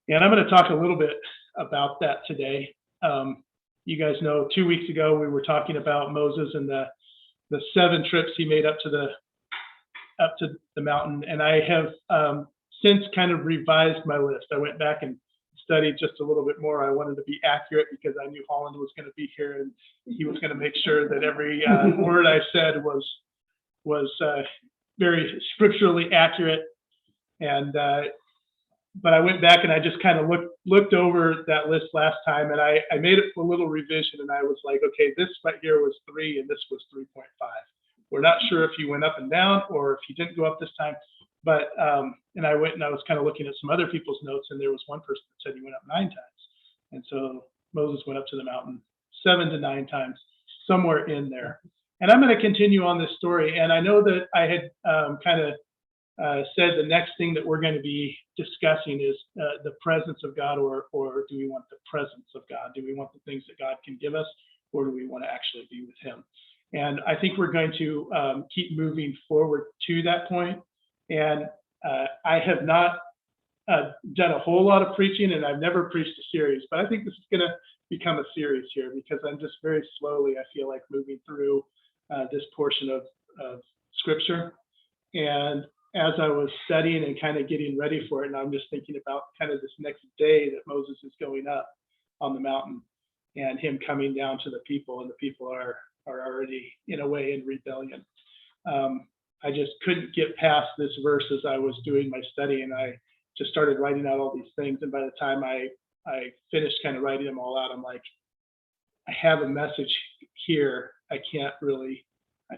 And I'm going to talk a little bit about that today. You guys know 2 weeks ago we were talking about Moses and the 7 trips he made up to the mountain, and I have since kind of revised my list. I went back and studied just a little bit more. I wanted to be accurate because I knew Holland was going to be here, and he was going to make sure that every word I said was very scripturally accurate. And but I went back and I just kind of looked over that list last time, and I made a little revision, and I was like, okay, this right here was 3 and this was 3.5. We're not sure if he went up and down or if he didn't go up this time, but and I went and I was kind of looking at some other people's notes, and there was one person that said he went up 9 times. And so Moses went up to the mountain 7 to 9 times, somewhere in there. And I'm going to continue on this story, and I know that I had kind of said the next thing that we're going to be discussing is the presence of God, or do we want the presence of God? Do we want the things that God can give us, or do we want to actually be with him? And I think we're going to keep moving forward to that point. And I have not done a whole lot of preaching, and I've never preached a series, but I think this is going to become a series here because I'm just very slowly, I feel like, moving through this portion of Scripture. And as I was studying and kind of getting ready for it, and I'm just thinking about kind of this next day that Moses is going up on the mountain and him coming down to the people, and the people are already in a way in rebellion. I just couldn't get past this verse as I was doing my study, and I just started writing out all these things. And by the time I finished kind of writing them all out, I'm like, I have a message here. I can't really,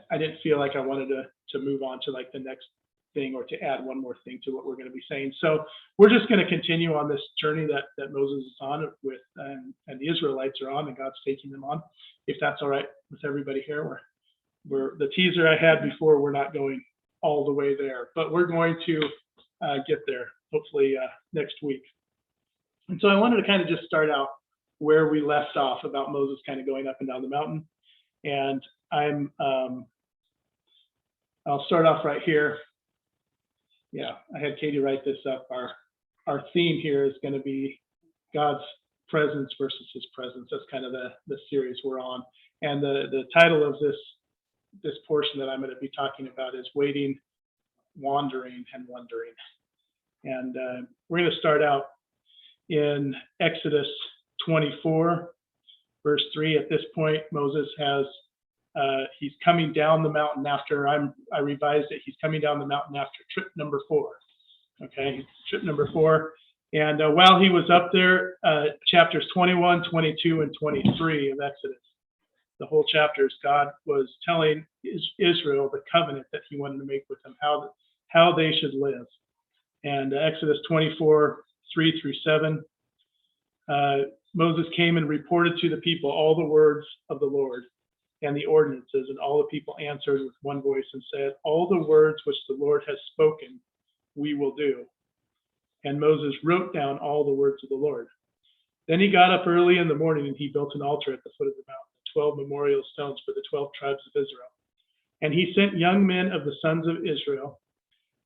I didn't feel like I wanted to move on to like the next thing or to add one more thing to what we're going to be saying. So we're just going to continue on this journey that Moses is on with, and the Israelites are on, and God's taking them on. If that's all right with everybody here, we're the teaser I had before, we're not going all the way there, but we're going to get there hopefully next week. And so I wanted to kind of just start out where we left off about Moses kind of going up and down the mountain. And I'll start off right here. Yeah, I had Katie write this up. Our theme here is going to be God's presence versus his presence. That's kind of the series we're on. And the title of this portion that I'm going to be talking about is Waiting, Wandering, and Wondering. And we're going to start out in Exodus 24, verse 3. At this point, Moses he's coming down the mountain after, I revised it, he's coming down the mountain after trip number 4. Okay, trip number 4. And while he was up there, chapters 21, 22, and 23 of Exodus, the whole chapters, God was telling Israel the covenant that he wanted to make with them, how they should live. And Exodus 24, 3 through 7, Moses came and reported to the people all the words of the Lord and the ordinances, and all the people answered with one voice and said, all the words which the Lord has spoken, we will do. And Moses wrote down all the words of the Lord. Then he got up early in the morning, and he built an altar at the foot of the mountain, 12 memorial stones for the 12 tribes of Israel. And he sent young men of the sons of Israel,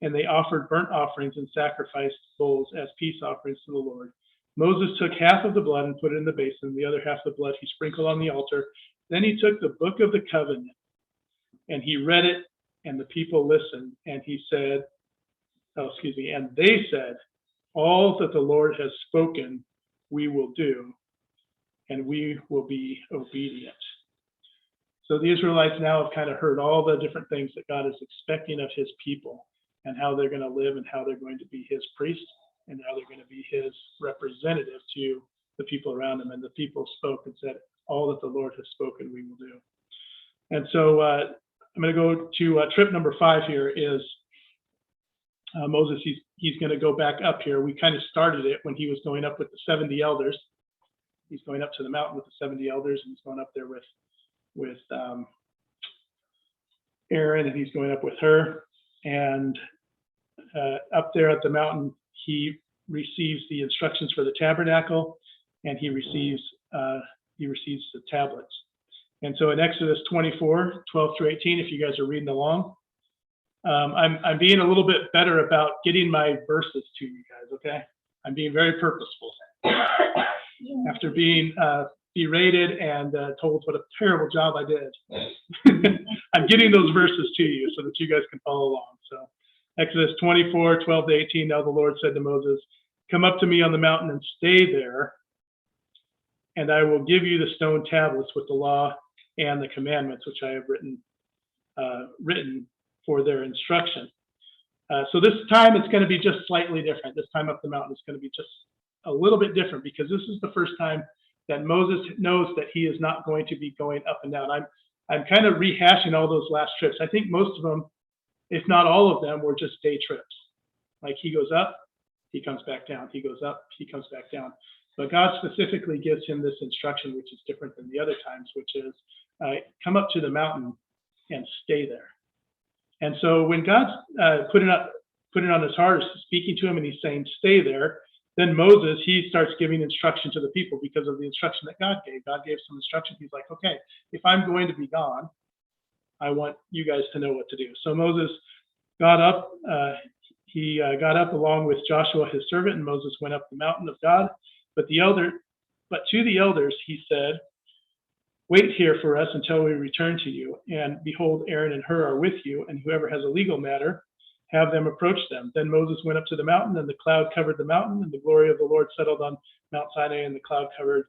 and they offered burnt offerings and sacrificed bulls as peace offerings to the Lord. Moses took half of the blood and put it in the basin, the other half of the blood he sprinkled on the altar. Then he took the book of the covenant, and he read it, and the people listened, and he said, and they said, all that the Lord has spoken, we will do, and we will be obedient. So the Israelites now have kind of heard all the different things that God is expecting of his people, and how they're going to live, and how they're going to be his priests, and how they're going to be his representative to the people around them. And the people spoke and said, all that the Lord has spoken, we will do. And so I'm going to go to trip number 5 here is Moses. He's going to go back up here. We kind of started it when he was going up with the 70 elders. He's going up to the mountain with the 70 elders, and he's going up there with Aaron, and he's going up with her. And up there at the mountain, he receives the instructions for the tabernacle, and he receives the tablets. And so in Exodus 24, 12 through 18, if you guys are reading along, I'm being a little bit better about getting my verses to you guys, okay? I'm being very purposeful. After being berated and told what a terrible job I did, I'm getting those verses to you so that you guys can follow along. So Exodus 24, 12 to 18, now the Lord said to Moses, come up to me on the mountain and stay there, and I will give you the stone tablets with the law and the commandments, which I have written for their instruction. So this time it's going to be just slightly different. This time up the mountain is going to be just a little bit different, because this is the first time that Moses knows that he is not going to be going up and down. I'm kind of rehashing all those last trips. I think most of them, if not all of them, were just day trips. Like he goes up, he comes back down. He goes up, he comes back down. But God specifically gives him this instruction, which is different than the other times, which is come up to the mountain and stay there. And so when God's putting on his heart, speaking to him, and he's saying, stay there, then Moses, he starts giving instruction to the people because of the instruction that God gave. God gave some instruction. He's like, okay, if I'm going to be gone, I want you guys to know what to do. So Moses got up. He got up along with Joshua, his servant, and Moses went up the mountain of God. But to the elders, he said, wait here for us until we return to you. And behold, Aaron and Hur are with you, and whoever has a legal matter, have them approach them. Then Moses went up to the mountain, and the cloud covered the mountain, and the glory of the Lord settled on Mount Sinai, and the cloud covered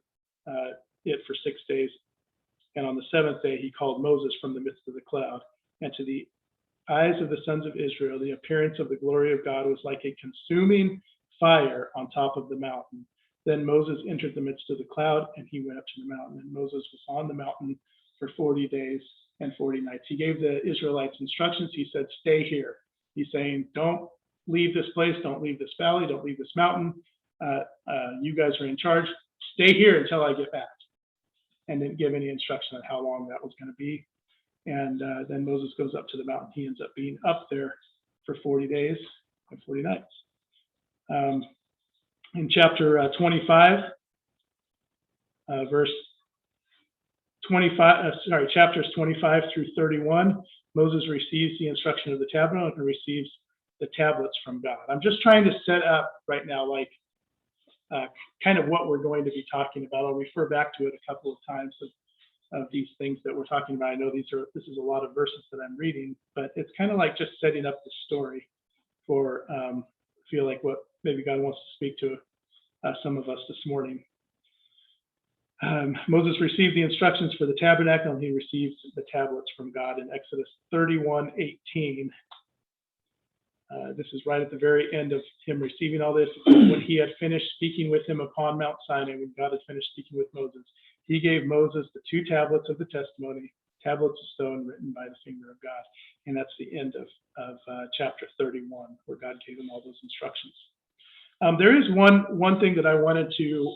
it for 6 days. And on the seventh day, he called Moses from the midst of the cloud. And to the eyes of the sons of Israel, the appearance of the glory of God was like a consuming fire on top of the mountain. Then Moses entered the midst of the cloud, and he went up to the mountain. And Moses was on the mountain for 40 days and 40 nights. He gave the Israelites instructions. He said, stay here. He's saying, don't leave this place. Don't leave this valley. Don't leave this mountain. You guys are in charge. Stay here until I get back. And didn't give any instruction on how long that was going to be. And then Moses goes up to the mountain. He ends up being up there for 40 days and 40 nights. In chapter 25, chapters 25 through 31, Moses receives the instruction of the tabernacle and receives the tablets from God. I'm just trying to set up right now, like kind of what we're going to be talking about. I'll refer back to it a couple of times of these things that we're talking about. I know this is a lot of verses that I'm reading, but it's kind of like just setting up the story for feel like what maybe God wants to speak to some of us this morning. Moses received the instructions for the tabernacle, and he receives the tablets from God in Exodus 31:18. This is right at the very end of him receiving all this. When he had finished speaking with him upon Mount Sinai, when God had finished speaking with Moses, he gave Moses the 2 tablets of the testimony, tablets of stone written by the finger of God. And that's the end of chapter 31, where God gave him all those instructions. There is one thing that I wanted to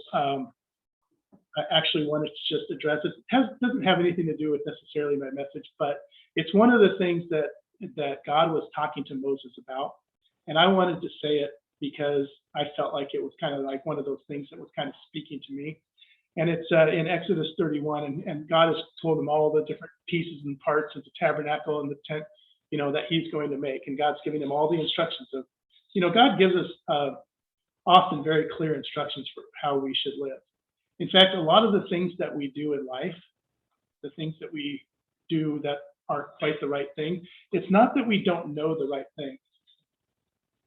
I actually wanted to just address. It doesn't have anything to do with necessarily my message, but it's one of the things that God was talking to Moses about. And I wanted to say it because I felt like it was kind of like one of those things that was kind of speaking to me. And it's in Exodus 31, and God has told him all the different pieces and parts of the tabernacle and the tent, that he's going to make. And God's giving him all the instructions of, God gives us often very clear instructions for how we should live. In fact, a lot of the things that we do in life, the things that we do that aren't quite the right thing, it's not that we don't know the right thing.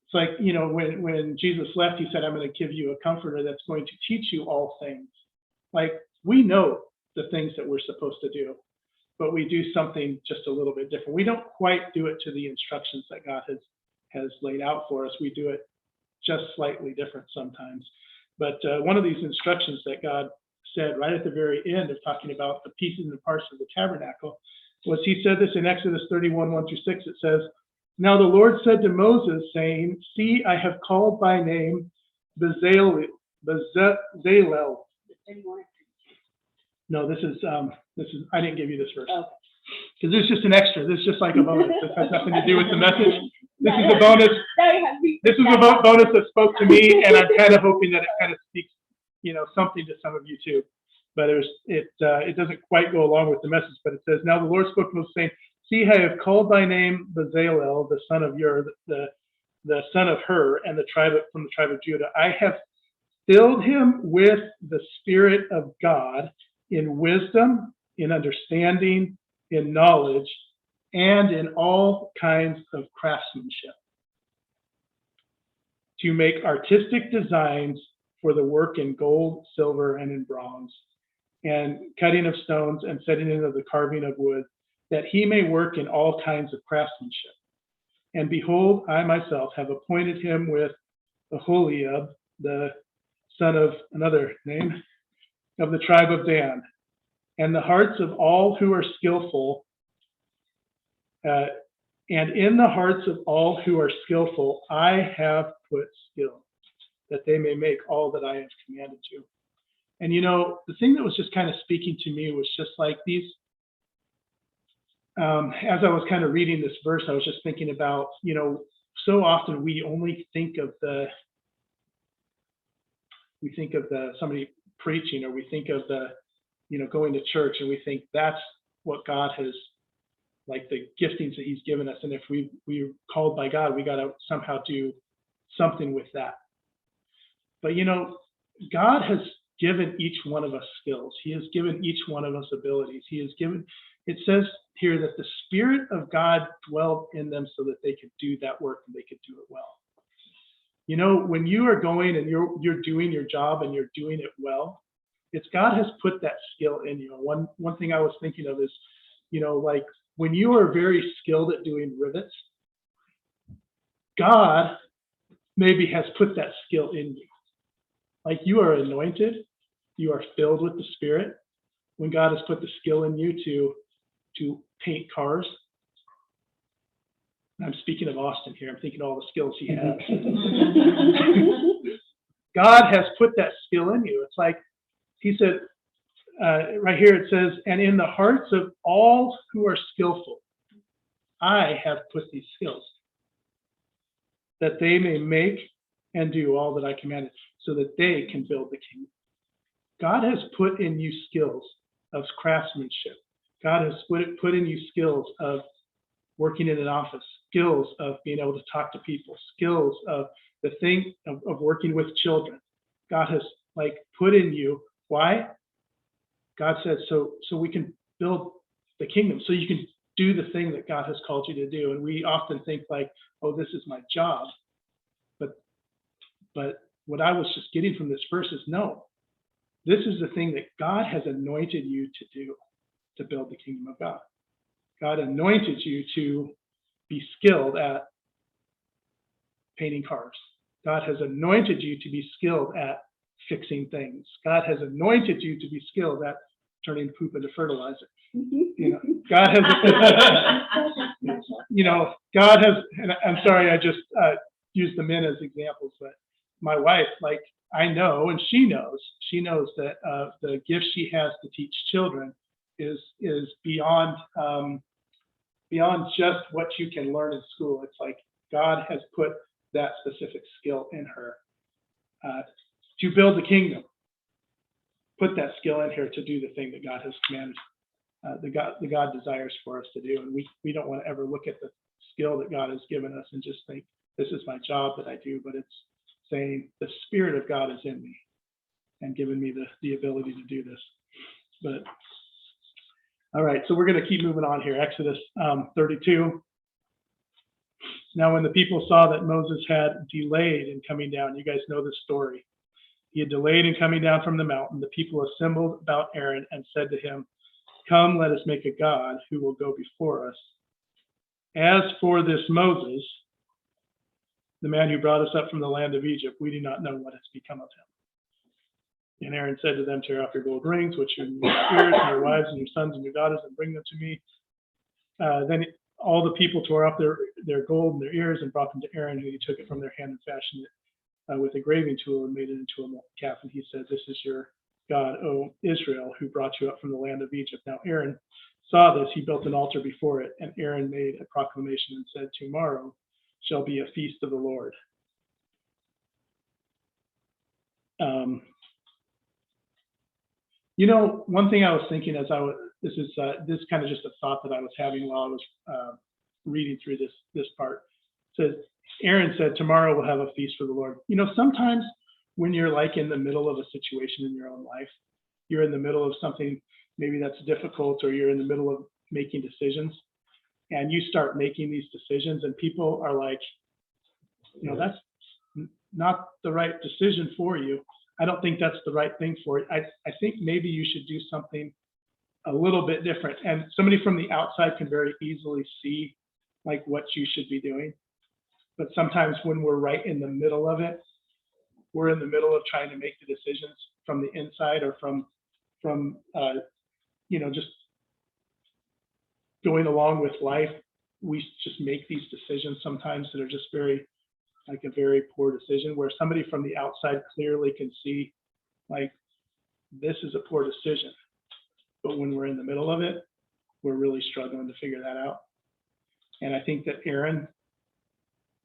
It's like, when Jesus left, he said, I'm going to give you a comforter that's going to teach you all things. Like, we know the things that we're supposed to do, but we do something just a little bit different. We don't quite do it to the instructions that God has laid out for us. We do it just slightly different sometimes. But one of these instructions that God said right at the very end of talking about the pieces and parts of the tabernacle was, he said this in Exodus 31, 1 through 6. It says, now the Lord said to Moses, saying, see, I have called by name Bezalel. No, this is I didn't give you this verse. Because this is just an extra. This is just like a bonus. This has nothing to do with the message. This is a bonus. This is a bonus that spoke to me, and I'm kind of hoping that it kind of speaks, something to some of you too. But it doesn't quite go along with the message. But it says, now the Lord spoke to Moses, saying, see, I have called by name Bezalel, the son of Ur, the the son of Hur, and from the tribe of Judah. I have filled him with the Spirit of God in wisdom, in understanding, in knowledge, and in all kinds of craftsmanship, to make artistic designs for the work in gold, silver, and in bronze, and cutting of stones and setting in of the carving of wood, that he may work in all kinds of craftsmanship. And behold, I myself have appointed him with Aholiab, the son of another name, of the tribe of Dan. And the hearts of all who are skillful, and in the hearts of all who are skillful, I have put skill, that they may make all that I have commanded you. And the thing that was just kind of speaking to me was just like these, as I was kind of reading this verse, I was just thinking about, so often we only think of somebody preaching, or we think of going to church, and we think that's what God has, like the giftings that he's given us. And if we're called by God, we got to somehow do something with that. But God has given each one of us skills. He has given each one of us abilities. It says here that the Spirit of God dwelled in them so that they could do that work and they could do it well. When you are going and you're doing your job and you're doing it well, it's God has put that skill in you. One thing I was thinking of is, like when you are very skilled at doing rivets, God maybe has put that skill in you. Like you are anointed, you are filled with the Spirit. When God has put the skill in you to paint cars. I'm speaking of Austin here. I'm thinking of all the skills he has. God has put that skill in you. It's like he said, right here it says, and in the hearts of all who are skillful, I have put these skills, that they may make and do all that I commanded, so that they can build the kingdom. God has put in you skills of craftsmanship. God has put in you skills of working in an office, skills of being able to talk to people, skills of the thing of working with children. God has put in you. Why? God said, so we can build the kingdom, so you can do the thing that God has called you to do. And we often think oh, this is my job. But what I was just getting from this verse is, no, this is the thing that God has anointed you to do, to build the kingdom of God. God anointed you to be skilled at painting cars. God has anointed you to be skilled at fixing things. God has anointed you to be skilled at turning poop into fertilizer. God has, God has, and I'm sorry, I just used the men as examples, but my wife, I know, and she knows that the gift she has to teach children is beyond just what you can learn in school. It's like God has put that specific skill in her to build the kingdom. Put that skill in her to do the thing that God has commanded, the God desires for us to do. And we don't want to ever look at the skill that God has given us and just think, this is my job that I do, but it's saying the Spirit of God is in me and given me the ability to do this. But all right, so we're going to keep moving on here. Exodus 32. Now, when the people saw that Moses had delayed in coming down, you guys know this story. He had delayed in coming down from the mountain. The people assembled about Aaron and said to him, come, let us make a god who will go before us. As for this Moses, the man who brought us up from the land of Egypt, we do not know what has become of him. And Aaron said to them, tear off your gold rings, which are in your ears, and your wives and your sons and your daughters, and bring them to me. Then all the people tore off their gold and their ears and brought them to Aaron, and he took it from their hand and fashioned it with a graving tool and made it into a molten calf. And he said, this is your God, O Israel, who brought you up from the land of Egypt. Now Aaron saw this, he built an altar before it, and Aaron made a proclamation and said, tomorrow shall be a feast of the Lord. One thing I was thinking as this is kind of just a thought that I was having while I was reading through this part. says, Aaron said, tomorrow we'll have a feast for the Lord. You know, sometimes when you're like in the middle of a situation in your own life, you're in the middle of something maybe that's difficult, or you're in the middle of making decisions, and you start making these decisions, and people are like, you know, that's not the right decision for you. I don't think that's the right thing for you. I think maybe you should do something a little bit different. And somebody from the outside can very easily see like what you should be doing. But sometimes when we're right in the middle of it, we're in the middle of trying to make the decisions from the inside, or from you know, just going along with life. We just make these decisions sometimes that are just very, like a very poor decision, where somebody from the outside clearly can see like, this is a poor decision. But when we're in the middle of it, we're really struggling to figure that out. And I think that Aaron,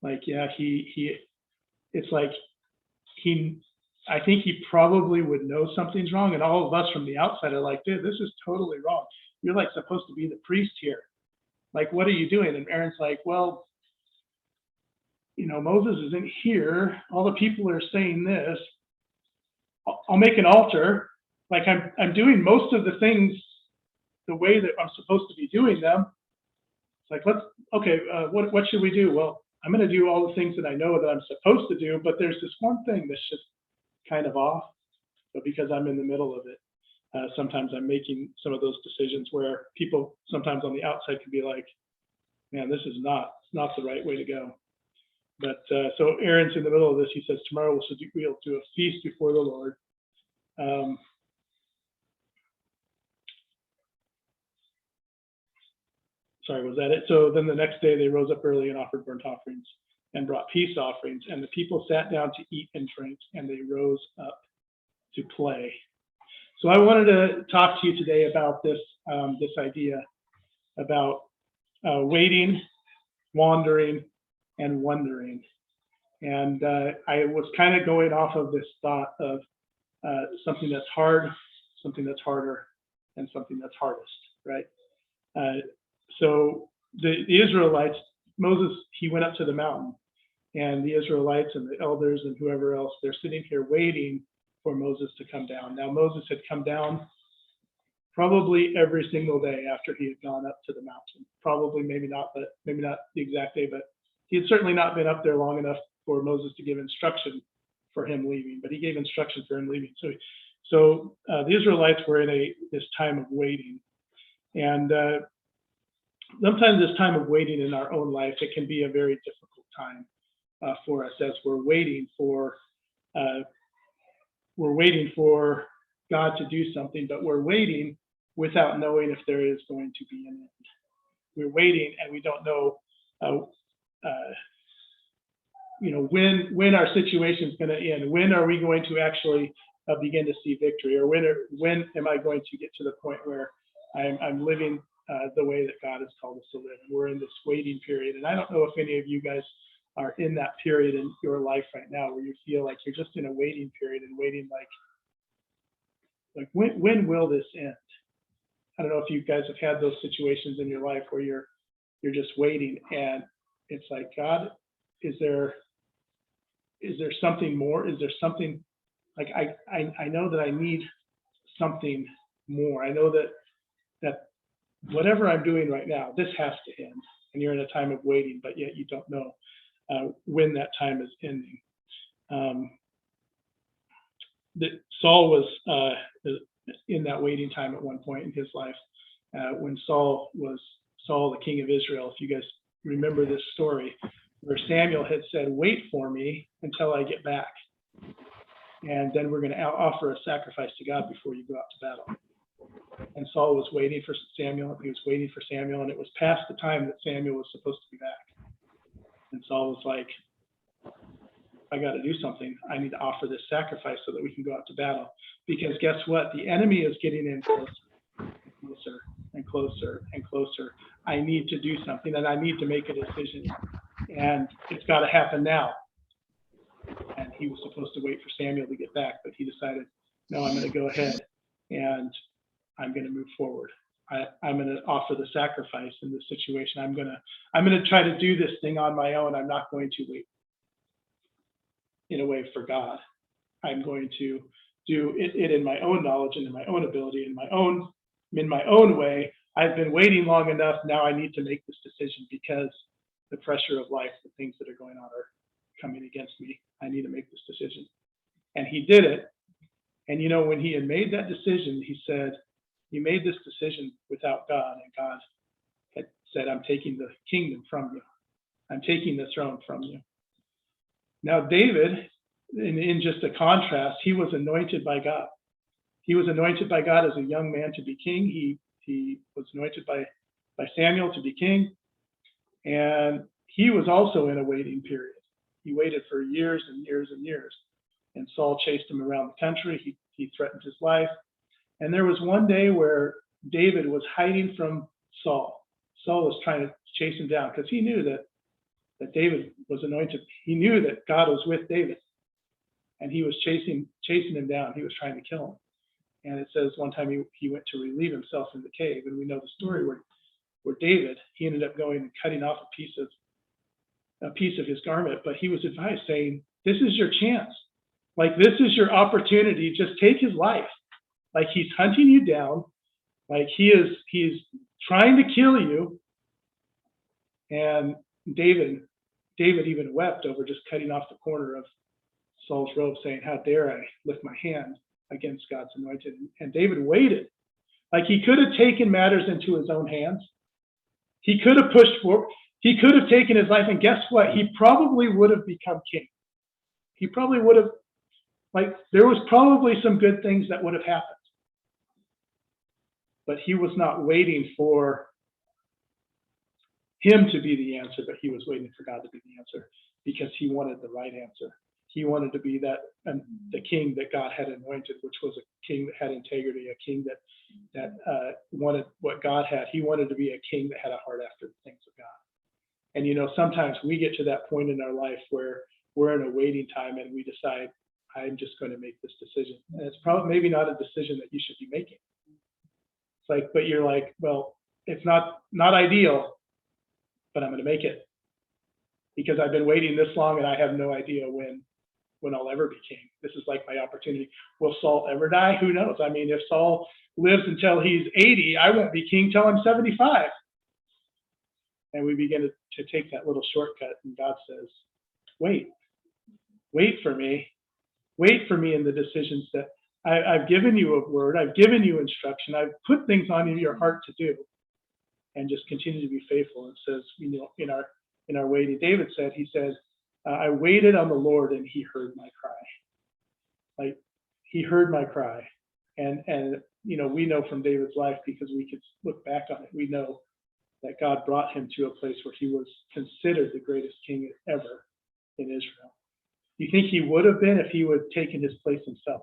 like, yeah, it's like I think he probably would know something's wrong. And all of us from the outside are like, dude, this is totally wrong. You're like supposed to be the priest here. Like, what are you doing? And Aaron's like, well, you know, Moses isn't here. All the people are saying this. I'll make an altar. Like, I'm doing most of the things the way that I'm supposed to be doing them. It's like, what should we do? Well, I'm going to do all the things that I know that I'm supposed to do, but there's this one thing that's just kind of off. But because I'm in the middle of it, sometimes I'm making some of those decisions where people sometimes on the outside can be like, man, this is not the right way to go. But so Aaron's in the middle of this. He says, tomorrow we'll do a feast before the Lord. Sorry, was that it? So then the next day they rose up early and offered burnt offerings and brought peace offerings. And the people sat down to eat and drink, and they rose up to play. So I wanted to talk to you today about this idea about waiting, wandering, and wondering. And I was kind of going off of this thought of something that's hard, something that's harder, and something that's hardest, right? So the Israelites, Moses, he went up to the mountain, and the Israelites and the elders and whoever else, they're sitting here waiting for Moses to come down. Now, Moses had come down probably every single day after he had gone up to the mountain. Probably, maybe not the exact day, but he had certainly not been up there long enough for Moses to give instruction for him leaving, but he gave instruction for him leaving. So the Israelites were in this time of waiting. And sometimes this time of waiting in our own life, it can be a very difficult time for us as we're waiting for God to do something, but we're waiting without knowing if there is going to be an end. We're waiting and we don't know, when our situation is going to end. When are we going to actually begin to see victory, or when am I going to get to the point where I'm living the way that God has called us to live? And we're in this waiting period. And I don't know if any of you guys are in that period in your life right now where you feel like you're just in a waiting period and waiting like when will this end? I don't know if you guys have had those situations in your life where you're just waiting, and it's like, God, is there something more? Is there something, like, I know that I need something more. I know that whatever I'm doing right now, this has to end. And you're in a time of waiting, but yet you don't know when that time is ending. Saul was in that waiting time at one point in his life, when Saul was the king of Israel. If you guys remember this story, where Samuel had said, wait for me until I get back, and then we're going to offer a sacrifice to God before you go out to battle. And Saul was waiting for Samuel. He was waiting for Samuel, and it was past the time that Samuel was supposed to be back. And Saul was like, I got to do something. I need to offer this sacrifice so that we can go out to battle. Because guess what? The enemy is getting in closer and closer and closer. I need to do something, and I need to make a decision. And it's got to happen now. And he was supposed to wait for Samuel to get back, but he decided, no, I'm going to go ahead and I'm going to move forward. I'm going to offer the sacrifice in this situation. I'm going to try to do this thing on my own. I'm not going to wait in a way for God. I'm going to do it in my own knowledge and in my own ability, in my own way. I've been waiting long enough. Now I need to make this decision because the pressure of life, the things that are going on are coming against me. I need to make this decision. And he did it. And when he had made that decision, he said, you made this decision without God, and God had said, I'm taking the kingdom from you. I'm taking the throne from you. Now, David, in just a contrast, he was anointed by God. He was anointed by God as a young man to be king. He was anointed by Samuel to be king. And he was also in a waiting period. He waited for years and years and years. And Saul chased him around the country. He threatened his life. And there was one day where David was hiding from Saul. Saul was trying to chase him down because he knew that David was anointed. He knew that God was with David. And he was chasing him down. He was trying to kill him. And it says one time he went to relieve himself in the cave. And we know the story where David, he ended up going and cutting off a piece of his garment. But he was advised saying, this is your chance. Like, this is your opportunity. Just take his life. Like, he's hunting you down. Like, he's trying to kill you. And David even wept over just cutting off the corner of Saul's robe, saying, how dare I lift my hand against God's anointed? And David waited. Like, he could have taken matters into his own hands. He could have pushed forward. He could have taken his life. And guess what? He probably would have become king. He probably would have, there was probably some good things that would have happened. But he was not waiting for him to be the answer, but he was waiting for God to be the answer because he wanted the right answer. He wanted to be the king that God had anointed, which was a king that had integrity, a king that wanted what God had. He wanted to be a king that had a heart after the things of God. And sometimes we get to that point in our life where we're in a waiting time and we decide, I'm just going to make this decision. And it's probably maybe not a decision that you should be making. It's but you're like, well, it's not ideal, but I'm going to make it because I've been waiting this long and I have no idea when I'll ever be king. This is like my opportunity. Will Saul ever die? Who knows? I mean, if Saul lives until he's 80, I won't be king till I'm 75. And we begin to take that little shortcut, and God says, wait for me. Wait for me in the decisions that I've given you a word. I've given you instruction. I've put things on in your heart to do, and just continue to be faithful. It says, in our waiting, David said, he says, I waited on the Lord and he heard my cry. Like, he heard my cry. And we know from David's life, because we could look back on it, we know that God brought him to a place where he was considered the greatest king ever in Israel. Do you think he would have been if he would have taken his place himself?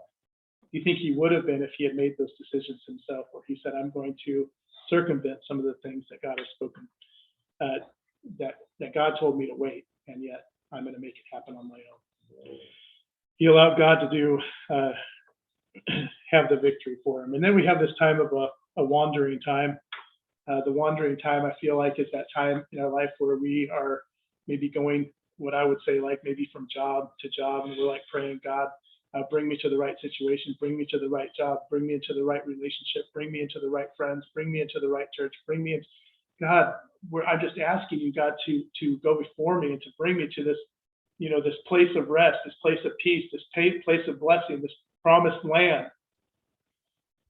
Do you think he would have been if he had made those decisions himself, where he said, I'm going to circumvent some of the things that God has spoken, that God told me to wait, and yet I'm going to make it happen on my own. He allowed God to do, have the victory for him. And then we have this time of a wandering time. The wandering time, I feel like, is that time in our life where we are maybe going, what I would say, like maybe from job to job, and we're like praying, God, bring me to the right situation, bring me to the right job, bring me into the right relationship, bring me into the right friends, bring me into the right church, bring me into, God, I'm just asking you, God, to go before me and to bring me to this, this place of rest, this place of peace, this place of blessing, this promised land.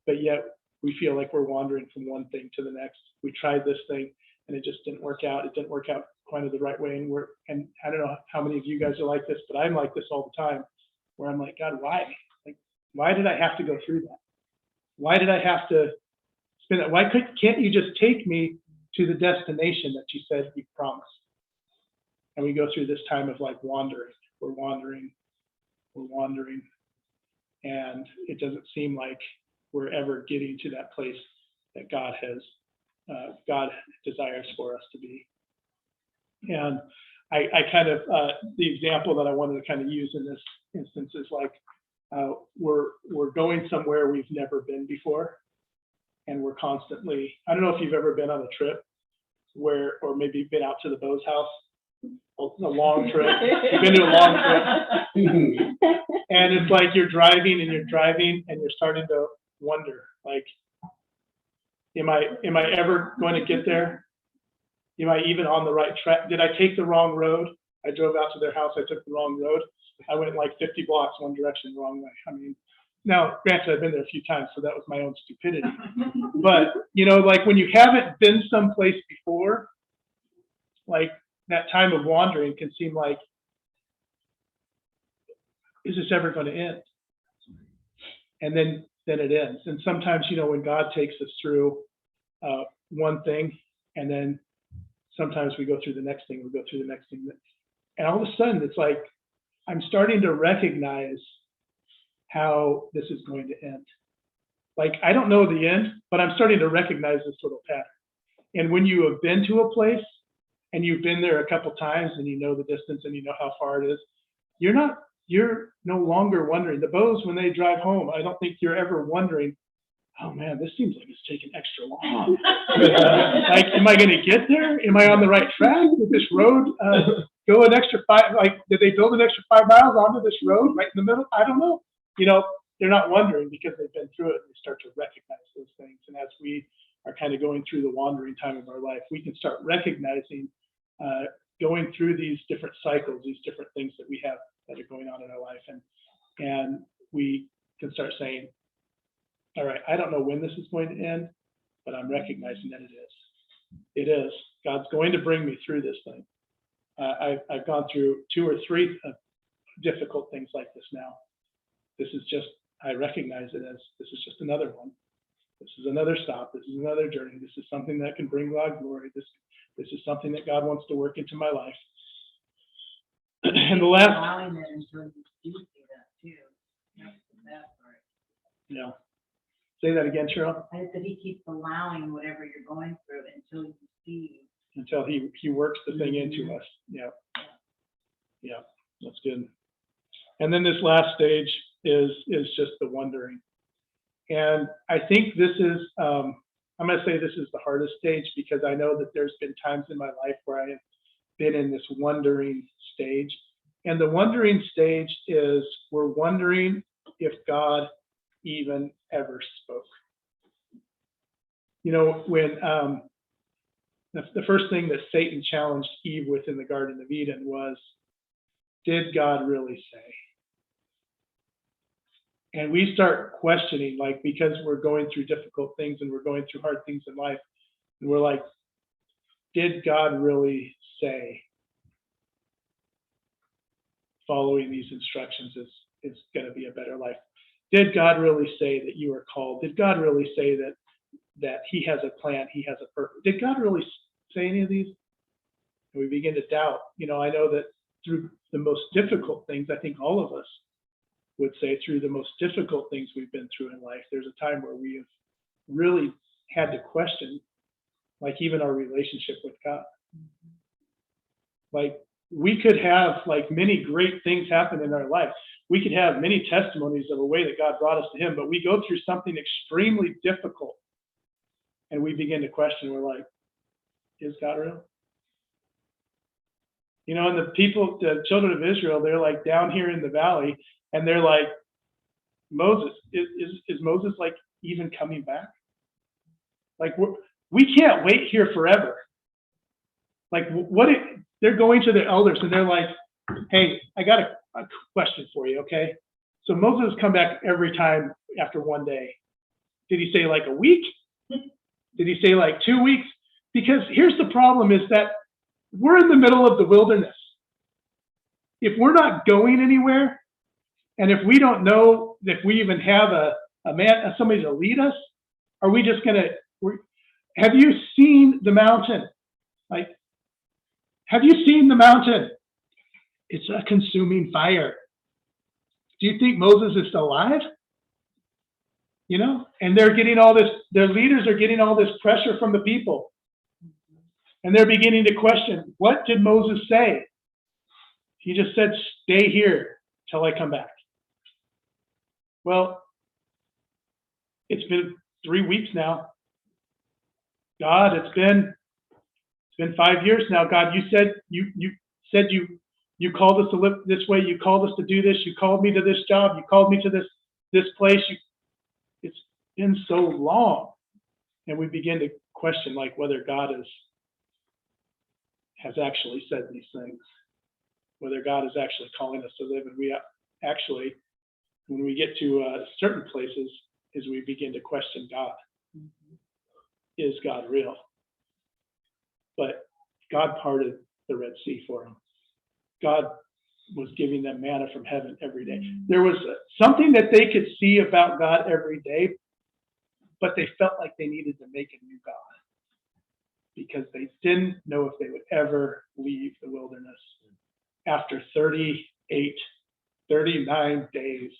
But yet we feel like we're wandering from one thing to the next. We tried this thing and it just didn't work out. It didn't work out quite the right way. And I don't know how many of you guys are like this, but I'm like this all the time, where I'm like, God, why? Like, why did I have to go through that? Why did I have to spend that? Why can't you just take me to the destination that you said you promised? And we go through this time of like wandering. We're wandering, and it doesn't seem like we're ever getting to that place that God desires for us to be. And I kind of, the example that I wanted to kind of use in this instance is like, we're going somewhere we've never been before. and we're constantly, I don't know if you've ever been on a trip or maybe been out to the Bo's house, a long trip. You've been to a long trip. And it's like you're driving and you're starting to wonder, like, am I ever going to get there? Am I even on the right track? Did I take the wrong road? I drove out to their house, I took the wrong road. I went like 50 blocks one direction the wrong way. I mean, now, granted, I've been there a few times, so that was my own stupidity. But, like when you haven't been someplace before, like that time of wandering can seem like, is this ever going to end? And then it ends. And sometimes, when God takes us through one thing, and then sometimes we go through the next thing, and all of a sudden it's like, I'm starting to recognize how this is going to end. Like, I don't know the end, but I'm starting to recognize this little pattern. And when you have been to a place and you've been there a couple times and you know the distance and you know how far it is, you're no longer wondering. The Bo's, when they drive home, I don't think you're ever wondering, oh man, this seems like it's taking extra long. Like, am I going to get there? Am I on the right track? Did this road go an extra 5? Like, did they build an extra 5 miles onto this road right in the middle? I don't know. They're not wondering because they've been through it. And they start to recognize those things. And as we are kind of going through the wandering time of our life, we can start recognizing, going through these different cycles, these different things that we have that are going on in our life. And we can start saying, all right, I don't know when this is going to end, but I'm recognizing that it is. It is. God's going to bring me through this thing. I've gone through 2 or 3 difficult things like this now. This is just, I recognize it as, this is just another one. This is another stop. This is another journey. This is something that can bring God glory. This is something that God wants to work into my life. And the last. Allowing it until you do see that too. That's the best part. Yeah. Say that again, Cheryl. I said he keeps allowing whatever you're going through until you see. Until he works the thing into us. Yeah. Yeah, that's good. And then this last stage is just the wondering. And I think this is, I'm going to say this is the hardest stage, because I know that there's been times in my life where I have been in this wondering stage. And the wondering stage is, we're wondering if God even ever spoke. When the first thing that Satan challenged Eve with in the Garden of Eden was, did God really say? And we start questioning, like, because we're going through difficult things and we're going through hard things in life, and we're like, did God really say following these instructions is going to be a better life? Did God really say that you are called? Did God really say that he has a plan, he has a purpose? Did God really say any of these? And we begin to doubt. I know that through the most difficult things, I think all of us would say, through the most difficult things we've been through in life, there's a time where we have really had to question, like, even our relationship with God. Like, we could have, like, many great things happen in our life. We could have many testimonies of a way that God brought us to him, but we go through something extremely difficult and we begin to question. We're like, is God real? And the children of Israel, they're like down here in the valley, and they're like, Moses, is Moses like even coming back? Like, we can't wait here forever. Like, they're going to the elders and they're like, hey, I got a question for you, okay? So Moses come back every time after one day. Did he say like a week? Did he say like 2 weeks? Because here's the problem, is that we're in the middle of the wilderness. If we're not going anywhere, and if we don't know if we even have somebody to lead us, are we just have you seen the mountain? Like, have you seen the mountain? It's a consuming fire. Do you think Moses is still alive? And they're getting all this, their leaders are getting all this pressure from the people. And they're beginning to question, what did Moses say? He just said, stay here till I come back. Well, it's been 3 weeks now. God, it's been 5 years now. God, you said you called us to live this way. You called us to do this. You called me to this job. You called me to this place. It's been so long. And we begin to question like whether God has actually said these things, whether God is actually calling us to live. And we actually, when we get to certain places, is we begin to question God. Is God real? But God parted the Red Sea for them. God was giving them manna from heaven every day. There was something that they could see about God every day, but they felt like they needed to make a new God because they didn't know if they would ever leave the wilderness. After 39 days,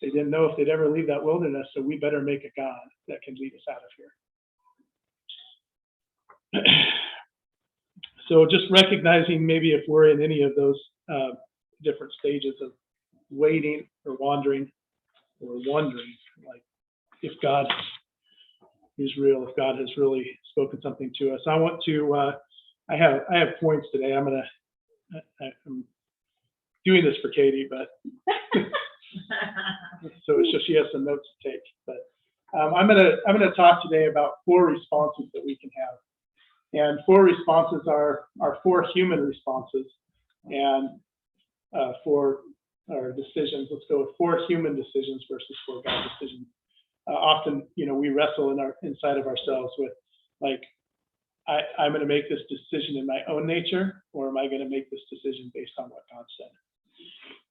they didn't know if they'd ever leave that wilderness, so we better make a God that can lead us out of here. So just recognizing maybe if we're in any of those different stages of waiting or wandering or wondering, like if God is real, if God has really spoken something to us. I want to, I have points today. I'm doing this for Katie, but so she has some notes to take. But I'm gonna talk today about 4 responses that we can have. And 4 responses are 4 human responses, and 4 our decisions. Let's go with 4 human decisions versus 4 God decisions. Often, we wrestle inside of ourselves with, like, I'm going to make this decision in my own nature, or am I going to make this decision based on what God said?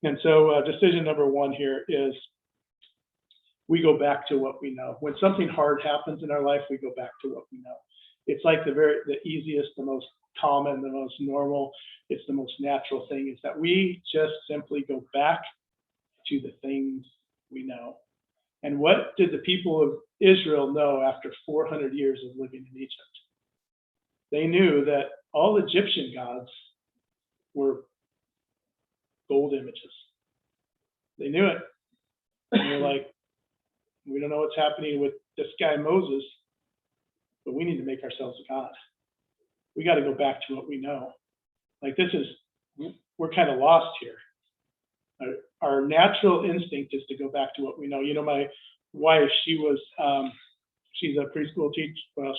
And so, decision number 1 here is we go back to what we know. When something hard happens in our life, we go back to what we know. It's like the easiest, the most common, the most normal, it's the most natural thing, is that we just simply go back to the things we know. And what did the people of Israel know after 400 years of living in Egypt? They knew that all Egyptian gods were gold images. They knew it. And they're like, we don't know what's happening with this guy Moses, but we need to make ourselves a god. We got to go back to what we know. Like we're kind of lost here. Our natural instinct is to go back to what we know. My wife, she's a preschool teacher. Well,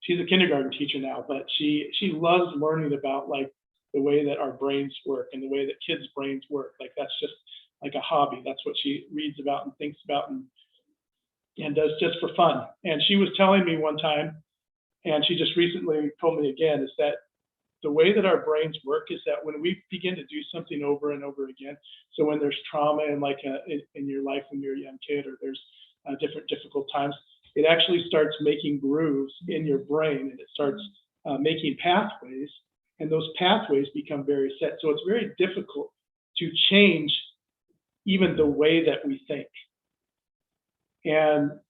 she's a kindergarten teacher now, but she loves learning about like the way that our brains work and the way that kids' brains work. Like that's just like a hobby. That's what she reads about and thinks about and does just for fun. And she was telling me one time, and she just recently told me again, is that the way that our brains work is that when we begin to do something over and over again, so when there's trauma in in your life when you're a young kid, or there's different difficult times, it actually starts making grooves in your brain, and it starts making pathways, and those pathways become very set. So it's very difficult to change even the way that we think. And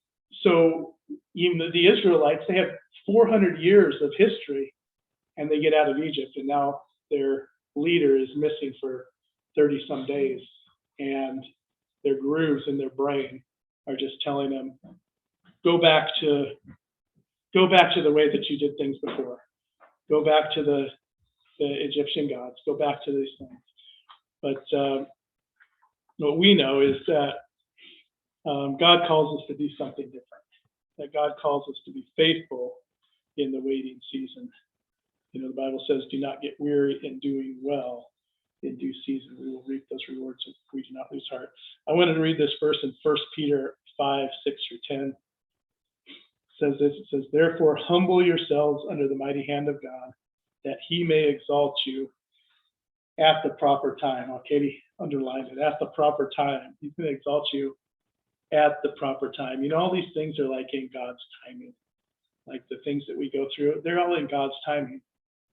so even the Israelites, they have 400 years of history, and they get out of Egypt, and now their leader is missing for 30 some days, and their grooves in their brain are just telling them, go back to the way that you did things before. Go back to the Egyptian gods. Go back to these things. But what we know is that God calls us to do something different. That God calls us to be faithful in the waiting season. The Bible says, do not get weary in doing well. In due season, we will reap those rewards if we do not lose heart. I wanted to read this verse in 1 Peter 5, 6 through 10. It says this, it says, therefore, humble yourselves under the mighty hand of God, that he may exalt you at the proper time. Oh, Katie underlined it, at the proper time. He's going to exalt you at the proper time. All these things are like in God's timing. Like the things that we go through, they're all in God's timing.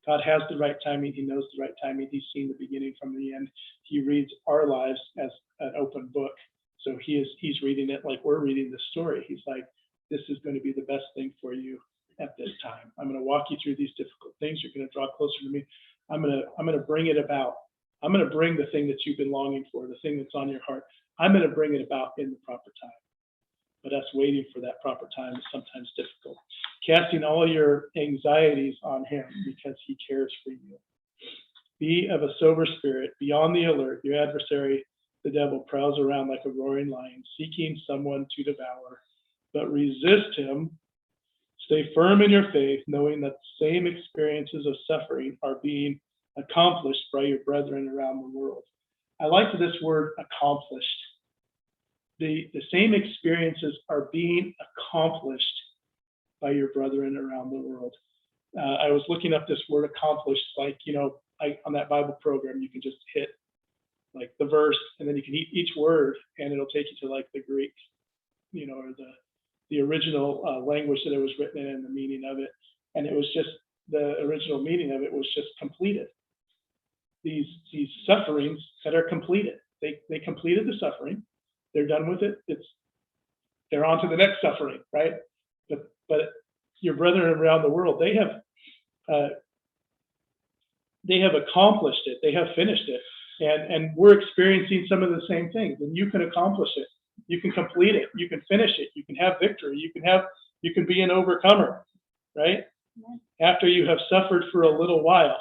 God has the right timing. He knows the right timing. He's seen the beginning from the end. He reads our lives as an open book. So he's reading it like we're reading the story. He's like, this is going to be the best thing for you at this time. I'm going to walk you through these difficult things. You're going to draw closer to me. I'm going to bring it about. I'm going to bring the thing that you've been longing for, the thing that's on your heart. I'm going to bring it about in the proper time. but us waiting for that proper time is sometimes difficult. Casting all your anxieties on him because he cares for you. Be of a sober spirit, be on the alert. Your adversary, the devil, prowls around like a roaring lion, seeking someone to devour. But resist him. Stay firm in your faith, knowing that the same experiences of suffering are being accomplished by your brethren around the world. I like this word, accomplished. The same experiences are being accomplished by your brethren around the world. I was looking up this word accomplished, like, on that Bible program, you can just hit like the verse, and then you can each word, and it'll take you to like the Greek, or the original language that it was written in and the meaning of it. And it was just, the original meaning of it was just completed. These sufferings that are completed. They completed the suffering. They're done with it. They're on to the next suffering, right? But your brethren around the world, they have accomplished it. They have finished it. And we're experiencing some of the same things. And you can accomplish it. You can complete it. You can finish it. You can have victory. You can be an overcomer, right? Yeah. After you have suffered for a little while,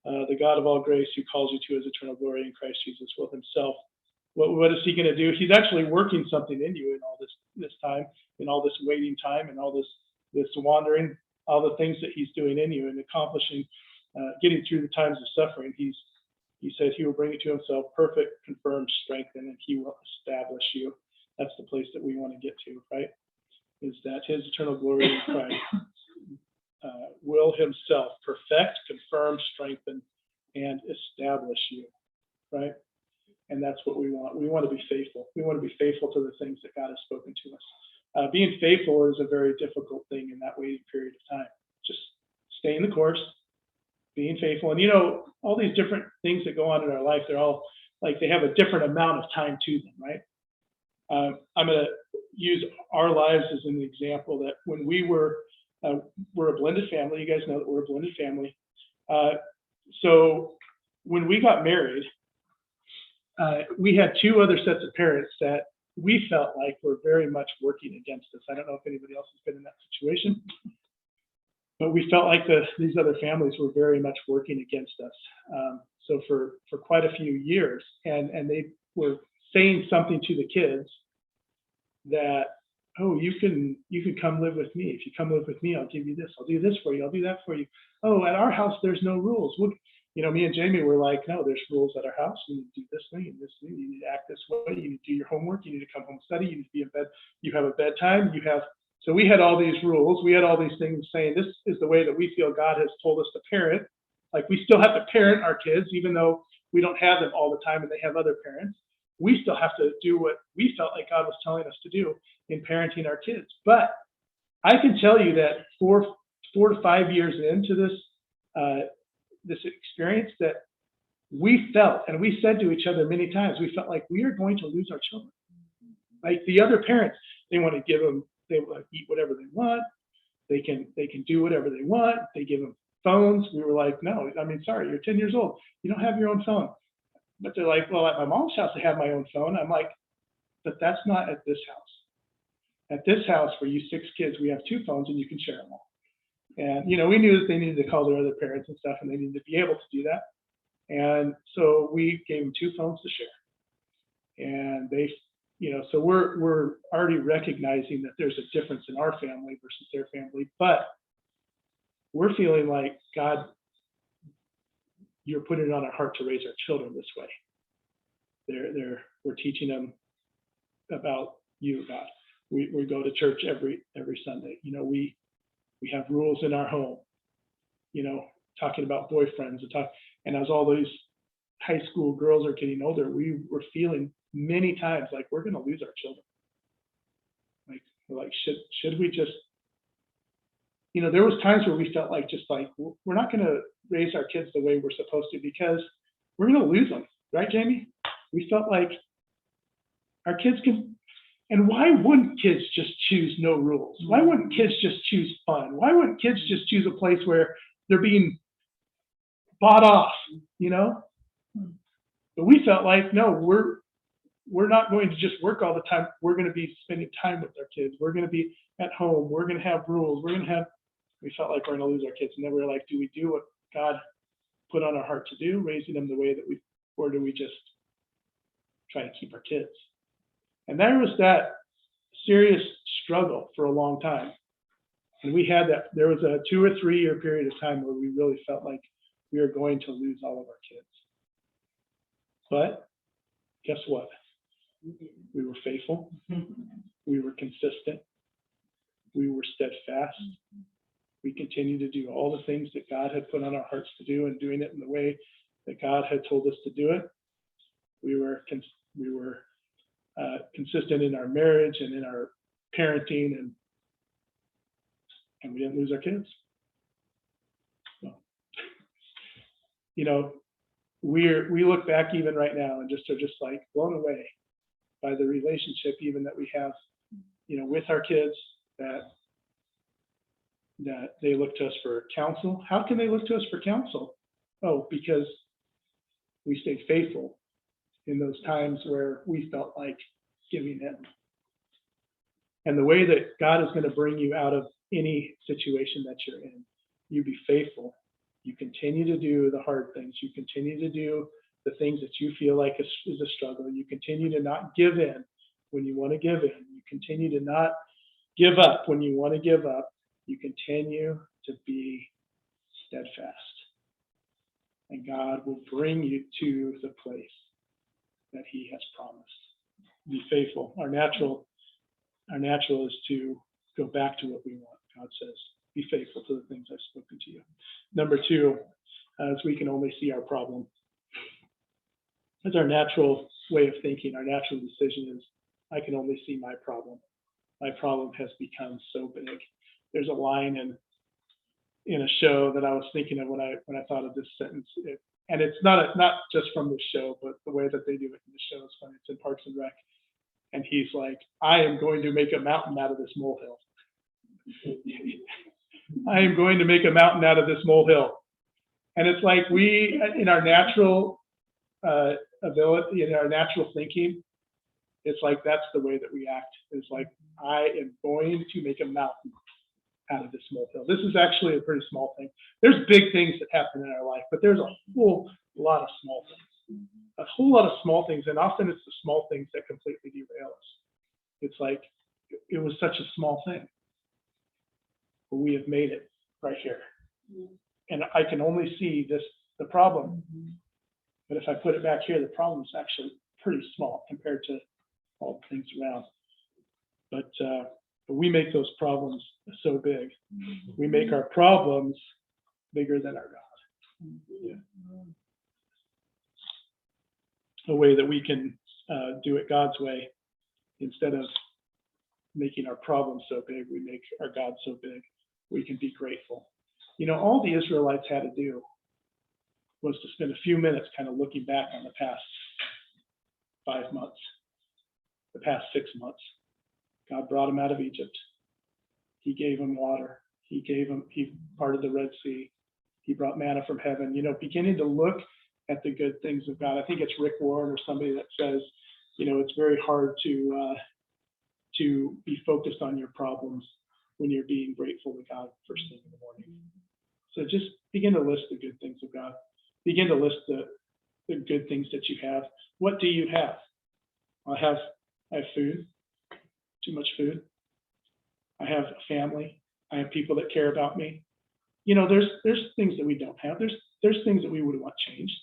the God of all grace, who calls you to his eternal glory in Christ Jesus, will himself. What is he going to do? He's actually working something in you in all this time, in all this waiting time, and all this wandering, all the things that he's doing in you and accomplishing, getting through the times of suffering. He said he will bring you to himself, perfect, confirmed, strengthened, and he will establish you. That's the place that we want to get to, right? Is that his eternal glory in Christ will himself perfect, confirm, strengthen, and establish you, right? And that's what we want. We want to be faithful. We want to be faithful to the things that God has spoken to us. Being faithful is a very difficult thing in that waiting period of time. Just staying the course, being faithful. And all these different things that go on in our life, they're all like, they have a different amount of time to them, right? I'm going to use our lives as an example that when we're a blended family. You guys know that we're a blended family. So when we got married, we had two other sets of parents that we felt like were very much working against us. I don't know if anybody else has been in that situation, but we felt like these other families were very much working against us. So for quite a few years, and they were saying something to the kids that, oh, you can come live with me. If you come live with me, I'll give you this. I'll do this for you. I'll do that for you. Oh, at our house, there's no rules. Me and Jamie were like, no, there's rules at our house. You need to do this thing and this thing. You need to act this way. You need to do your homework. You need to come home study. You need to be in bed. You have a bedtime. So we had all these rules. We had all these things saying this is the way that we feel God has told us to parent. Like, we still have to parent our kids, even though we don't have them all the time and they have other parents. We still have to do what we felt like God was telling us to do in parenting our kids. But I can tell you that 4 to 5 years into this experience, that we felt, and we said to each other many times, we felt like we are going to lose our children. Like the other parents, they want to give them, they want to eat whatever they want. They can do whatever they want. They give them phones. We were like, no, sorry, you're 10 years old. You don't have your own phone. But they're like, well, at my mom's house, I have my own phone. I'm like, but that's not at this house. At this house, for you 6 kids, we have 2 phones and you can share them all. And, we knew that they needed to call their other parents and stuff, and they needed to be able to do that. And so we gave them 2 phones to share. And they, so we're already recognizing that there's a difference in our family versus their family, but we're feeling like, God, you're putting it on our heart to raise our children this way. We're teaching them about you, God. We go to church every Sunday. We have rules in our home, talking about boyfriends and as all those high school girls are getting older, we were feeling many times like we're going to lose our children. Like, we're like, should we just, there was times where we felt like, just like, we're not going to raise our kids the way we're supposed to, because we're going to lose them. Right, Jamie? We felt like our kids can. And why wouldn't kids just choose no rules? Why wouldn't kids just choose fun? Why wouldn't kids just choose a place where they're being bought off, But we felt like, no, we're not going to just work all the time. We're going to be spending time with our kids. We're going to be at home. We're going to have rules. We felt like we're going to lose our kids. And then we're like, do we do what God put on our heart to do, raising them the way that or do we just try to keep our kids? And there was that serious struggle for a long time. And we had that, there was a 2 or 3 year period of time where we really felt like we were going to lose all of our kids. But guess what? We were faithful. We were consistent. We were steadfast. We continued to do all the things that God had put on our hearts to do and doing it in the way that God had told us to do it. We were consistent in our marriage and in our parenting, and we didn't lose our kids. So, we look back even right now and are just like blown away by the relationship even that we have, with our kids, that they look to us for counsel. How can they look to us for counsel? Oh, because we stayed faithful in those times where we felt like giving in. And the way that God is going to bring you out of any situation that you're in, you be faithful. You continue to do the hard things. You continue to do the things that you feel like is a struggle. You continue to not give in when you want to give in. You continue to not give up when you want to give up. You continue to be steadfast. And God will bring you to the place that He has promised. Be faithful. Our natural is to go back to what we want. God says, be faithful to the things I've spoken to you. Number 2, as we can only see our problem. That's our natural way of thinking. Our natural decision is, I can only see my problem. My problem has become so big. There's a line in a show that I was thinking of when I thought of this sentence. And it's not just from the show, but the way that they do it in the show is funny. It's in Parks and Rec. And he's like, I am going to make a mountain out of this molehill. I am going to make a mountain out of this molehill. And it's like we, in our natural ability, in our natural thinking, it's like that's the way that we act. It's like, I am going to make a mountain out of this molehill. This is actually a pretty small thing. There's big things that happen in our life, but there's a whole lot of small things. A whole lot of small things, and often it's the small things that completely derail us. It's like, it was such a small thing, but we have made it right here. And I can only see the problem. But if I put it back here, the problem is actually pretty small compared to all the things around. But we make those problems so big. We make our problems bigger than our God. Yeah. A way that we can do it God's way, instead of making our problems so big, we make our God so big. We can be grateful. All the Israelites had to do was to spend a few minutes kind of looking back on the past 5 months, the past 6 months. God brought them out of Egypt. He gave them water. He parted the Red Sea. He brought manna from heaven. Beginning to look at the good things of God. I think it's Rick Warren or somebody that says, it's very hard to be focused on your problems when you're being grateful to God first thing in the morning. So just begin to list the good things of God. Begin to list the good things that you have. What do you have? I have food, too much food. I have a family. I have people that care about me. There's things that we don't have. There's things that we would want changed.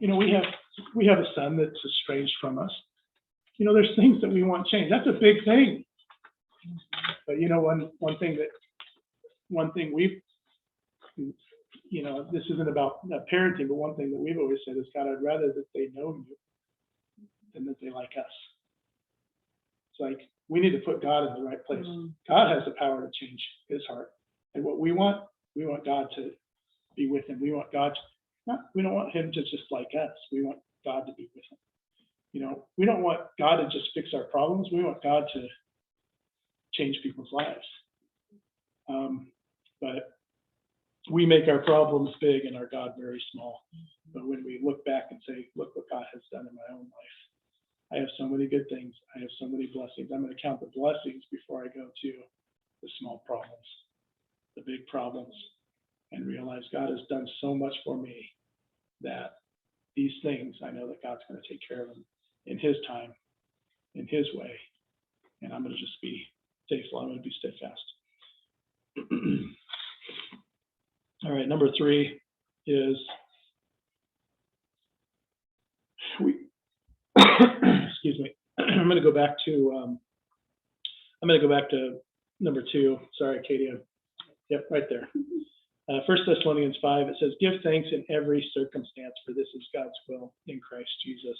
We have a son that's estranged from us. There's things that we want changed. That's a big thing. But one thing we've, this isn't about parenting, but one thing that we've always said is, God, I'd rather that they know you than that they like us. It's like, we need to put God in the right place. God has the power to change his heart. And what we want God to be with him. We want God we don't want him to just like us. We want God to be with him. We don't want God to just fix our problems. We want God to change people's lives. But we make our problems big and our God very small. But when we look back and say, look what God has done in my own life, I have so many good things. I have so many blessings. I'm going to count the blessings before I go to the small problems, the big problems, and realize God has done so much for me that these things, I know that God's going to take care of them in His time, in His way, and I'm going to just be faithful. I'm going to be steadfast. All right, number 3 is excuse me. I'm going to go back to number 2. Sorry, Katie. Yep, right there. 1 Thessalonians 5, it says, give thanks in every circumstance, for this is God's will in Christ Jesus.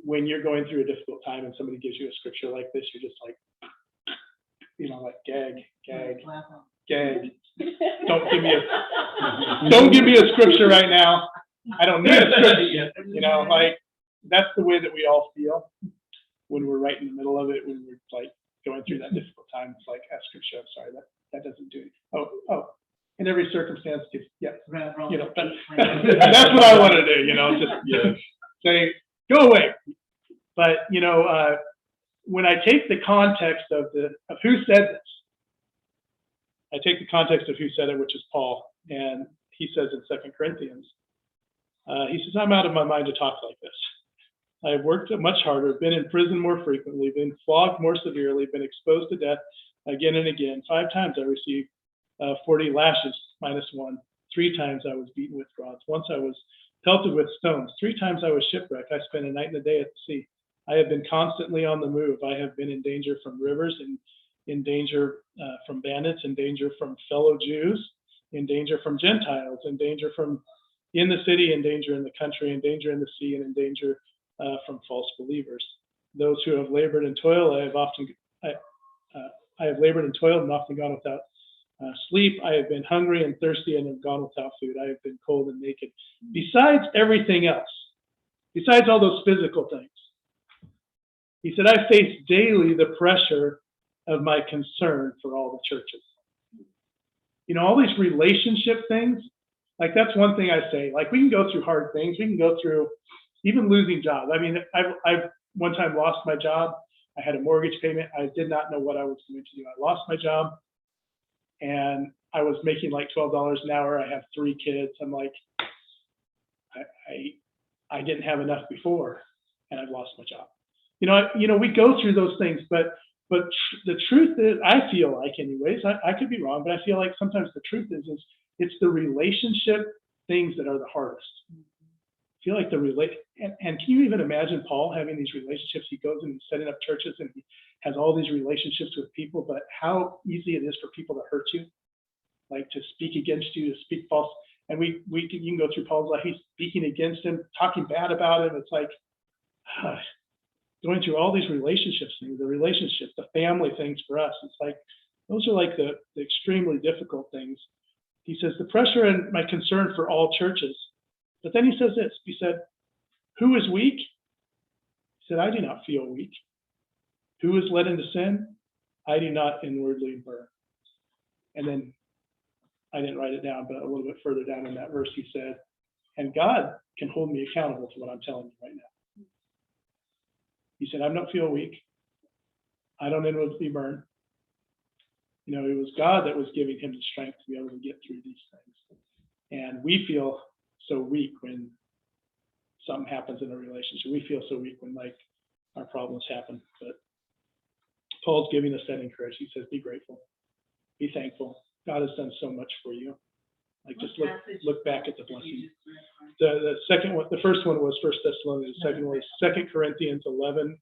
When you're going through a difficult time and somebody gives you a scripture like this, you're just like, like gag. Don't give me a scripture right now. I don't need a scripture. That's the way that we all feel when we're right in the middle of it, when we're like going through that difficult time. It's like, scripture, I'm sorry, that doesn't do it. Oh, in every circumstance, that's what I want to do, just say, go away. But, when I take the context of who said this, I take the context of who said it, which is Paul, and he says in 2 Corinthians, he says, I'm out of my mind to talk like this. I have worked much harder, been in prison more frequently, been flogged more severely, been exposed to death again and again. 5 times I received 40 lashes minus 1. 3 times I was beaten with rods. Once I was pelted with stones. 3 times I was shipwrecked. I spent a night and a day at the sea. I have been constantly on the move. I have been in danger from rivers, in danger from bandits, in danger from fellow Jews, in danger from Gentiles, in danger from in the city, in danger in the country, in danger in the sea, and in danger from false believers. Those who have labored and toiled, I have labored and toiled and often gone without sleep. I have been hungry and thirsty and have gone without food. I have been cold and naked. Besides everything else, besides all those physical things, he said, I face daily the pressure of my concern for all the churches. All these relationship things, like that's one thing I say. Like we can go through hard things. We can go through even losing jobs. I mean, I've one time lost my job. I had a mortgage payment. I did not know what I was going to do. I lost my job and I was making like $12 an hour. I have 3 kids. I'm like, I didn't have enough before and I've lost my job. We go through those things, but the truth is, I feel like anyways, I could be wrong, but I feel like sometimes the truth is it's the relationship things that are the hardest. I feel like and can you even imagine Paul having these relationships? He goes and he's setting up churches and he has all these relationships with people, but how easy it is for people to hurt you, like to speak against you, to speak false. And you can go through Paul's life. He's speaking against him, talking bad about him. It's like, going through all these relationships things, the relationships, the family things for us. It's like, those are like the extremely difficult things. He says, the pressure and my concern for all churches. But then he says this, he said, who is weak? He said, I do not feel weak. Who is led into sin? I do not inwardly burn. And then, I didn't write it down, but a little bit further down in that verse, he said, and God can hold me accountable to what I'm telling you right now. He said, I don't feel weak. I don't inwardly burn. It was God that was giving him the strength to be able to get through these things. And we feel so weak when something happens in a relationship. We feel so weak when our problems happen. But Paul's giving us that encouragement. He says, be grateful. Be thankful. God has done so much for you. Just look back at the blessing. The second one, the first one was 1 Thessalonians. The second one was 2 Corinthians 11,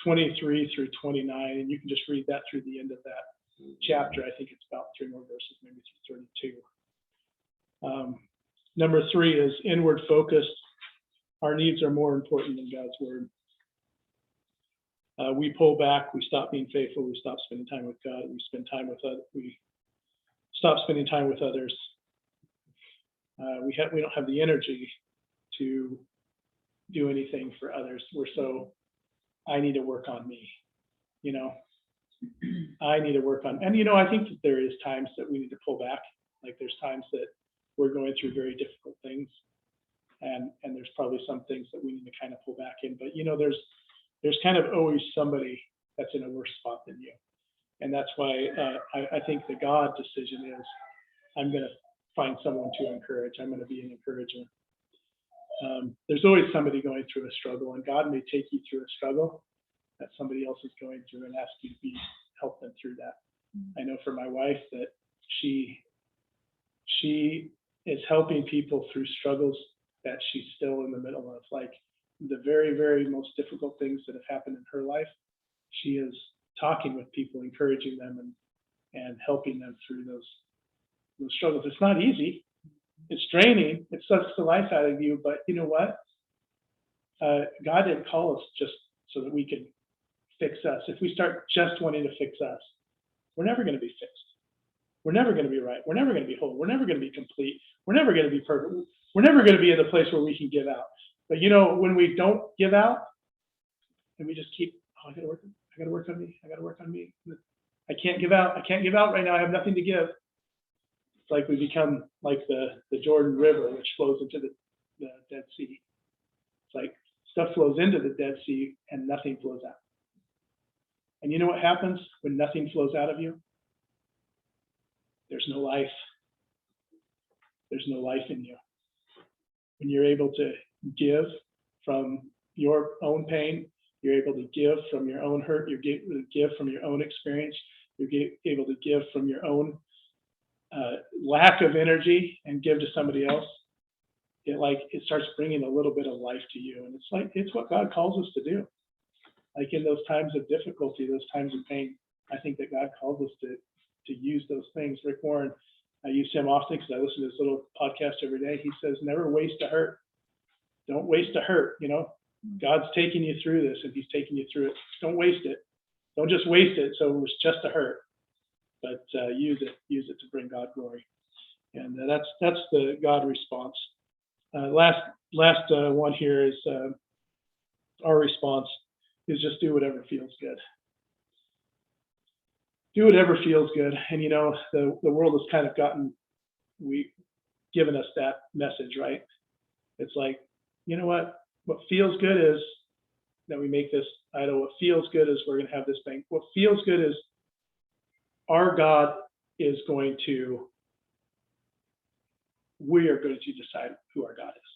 23 through 29. And you can just read that through the end of that chapter. I think it's about 3 more verses, maybe through 32. Number 3 is inward focused. Our needs are more important than God's word. We pull back. We stop being faithful. We stop spending time with God. We stop spending time with others. We don't have the energy to do anything for others. I need to work on me, I need to work on, and I think that there is times that we need to pull back. Like there's times that we're going through very difficult things and there's probably some things that we need to kind of pull back in. But there's kind of always somebody that's in a worse spot than you, and that's why I think the God decision is, I'm going to find someone to encourage. I'm going to be an encourager. There's always somebody going through a struggle, and God may take you through a struggle that somebody else is going through and ask you to help them through that. I know for my wife that she is helping people through struggles that she's still in the middle of, like the very, very most difficult things that have happened in her life. She is talking with people, encouraging them and helping them through those struggles. It's not easy. It's draining. It sucks the life out of you. But you know what? God didn't call us just so that we can fix us. If we start just wanting to fix us, we're never going to be fixed. We're never going to be right. We're never going to be whole. We're never going to be complete. We're never going to be perfect. We're never going to be in the place where we can give out. But when we don't give out and we just keep, I got to work on me. I got to work on me. I can't give out. I can't give out right now. I have nothing to give. It's like we become like the Jordan River, which flows into the Dead Sea. It's like stuff flows into the Dead Sea and nothing flows out. And you know what happens when nothing flows out of you? There's no life. There's no life in you. When you're able to give from your own pain, you're able to give from your own hurt, you're able to give from your own experience, you're able to give from your own lack of energy and give to somebody else. It starts bringing a little bit of life to you. And it's what God calls us to do. Like in those times of difficulty, those times of pain, I think that God calls us to use those things. Rick Warren, I use him often because I listen to his little podcast every day. He says, never waste a hurt. Don't waste a hurt. God's taking you through this, and he's taking you through it. Don't waste it. Don't just waste it so it was just a hurt, but use it to bring God glory. And that's the God response. Last one here is our response is just do whatever feels good. Do whatever feels good. And the world has kind of given us that message, right? It's like, you know what feels good is that we make this idol. What feels good is we're going to have this thing. What feels good is our God is going to, we are going to decide who our God is.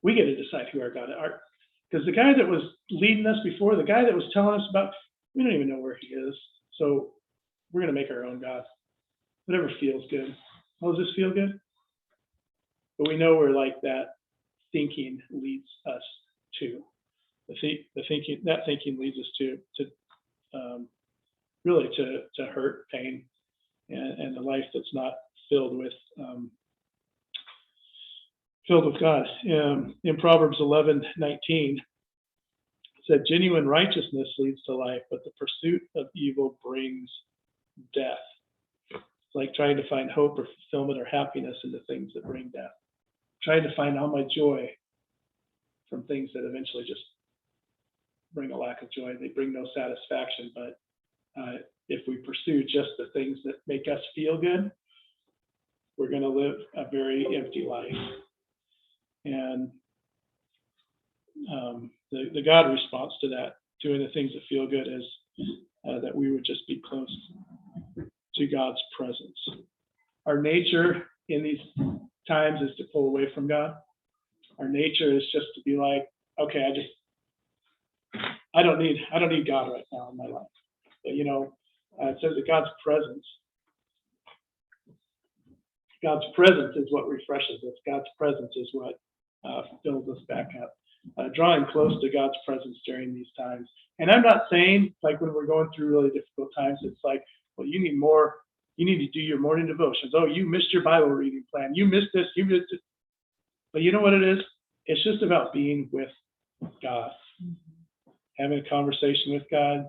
We get to decide who our God is. Because the guy that was leading us before, the guy that was telling us about, we don't even know where he is. So we're going to make our own God. Whatever feels good. Oh, does this feel good? But we know we're like that. Thinking leads us to that thinking leads us to really to hurt, pain, and a life that's not filled with God. In Proverbs 11:19, it said, "Genuine righteousness leads to life, but the pursuit of evil brings death." It's like trying to find hope or fulfillment or happiness in the things that bring death. Trying to find all my joy from things that eventually just bring a lack of joy. They bring no satisfaction. But if we pursue just the things that make us feel good, we're going to live a very empty life. And the God response to that, doing the things that feel good, is that we would just be close to God's presence. Our nature in these times is to pull away from God. Our nature is just to be like, okay, I don't need God right now in my life. But it says that God's presence is what refreshes us. God's presence is what fills us back up. Drawing close to God's presence during these times. And I'm not saying like when we're going through really difficult times, it's like, well, you need more. You need to do your morning devotions. Oh, you missed your Bible reading plan. You missed this. You missed it. But you know what it is? It's just about being with God, having a conversation with God,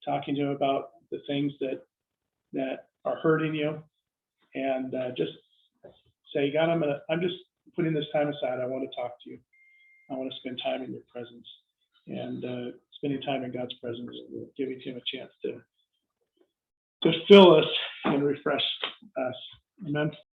talking to him about the things that are hurting you, and just say, God, I'm just putting this time aside. I want to talk to you. I want to spend time in your presence, and spending time in God's presence, giving him a chance to fill us and refresh us. Amen.